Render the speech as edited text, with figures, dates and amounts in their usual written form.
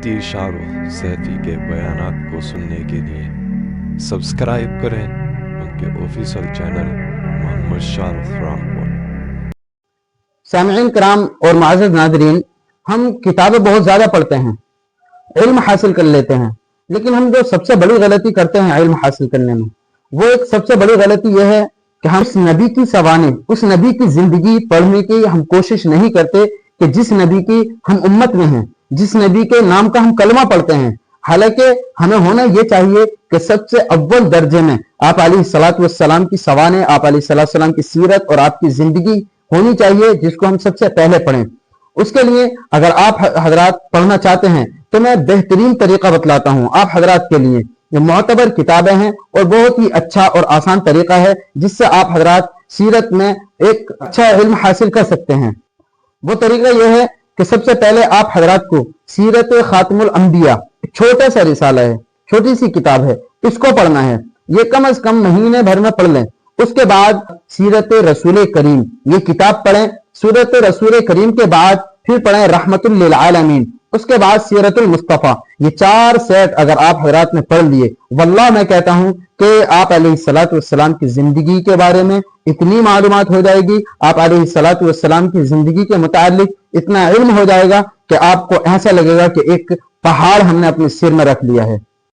मुफ्ती शाहरुख सैफी के बयानात को सुनने के लिए सब्सक्राइब करें उनके ऑफिशियल चैनल मोहम्मद शाहरुख रामपुर। सामईन कराम और मुअज़्ज़ज़ नाज़रीन, हम किताबें बहुत ज़्यादा पढ़ते हैं, इल्म हासिल कर लेते हैं, लेकिन हम जो सबसे बड़ी गलती करते हैं इल्म हासिल करने में, वो एक सबसे बड़ी गलती यह है कि हम उस नबी की सवाने, उस नबी की जिंदगी पढ़ने की हम कोशिश नहीं करते कि जिस नबी की हम उम्मत में हैं, जिस नबी के नाम का हम कलमा पढ़ते हैं। हालांकि हमें होना यह चाहिए कि सबसे अव्वल दर्जे में आप अलैहिस्सलातु वस्सलाम की सवाने, आप अलैहिस्सलाम की सीरत और आपकी जिंदगी होनी चाहिए, जिसको हम सबसे पहले पढ़ें। उसके लिए अगर आप हजरात पढ़ना चाहते हैं तो मैं बेहतरीन तरीका बतलाता हूं आप हजरात के लिए। ये मोतबर किताबें हैं और बहुत ही अच्छा और आसान तरीका है जिससे आप हजरात सीरत में एक अच्छा इल्म हासिल कर सकते हैं। वो तरीका यह है कि सबसे पहले आप हजरात को सीरत खातिमुल अंबिया, छोटा सा रिसाला है, छोटी सी किताब है, इसको पढ़ना है। ये कम से कम महीने भर में पढ़ लें। उसके बाद सीरत रसूल करीम, ये किताब पढ़ें। सूरत रसूल करीम के बाद फिर पढ़ें रहमतुल लिल आलमीन, उसके बाद सीरतुल मुस्तफा। ये 4 सेट अगर आप हजरात ने पढ़ लिए, वल्लाह मैं कहता हूं कि आप अलैहिस्सलातु वस्सलाम की जिंदगी के बारे में इतनी मालूमात हो जाएगी, आप अलैहिस्सलातु वस्सलाम की जिंदगी के मुतालिक इतना इल्म हो जाएगा कि आपको ऐसा लगेगा कि एक पहाड़ हमने अपने सिर में रख लिया है।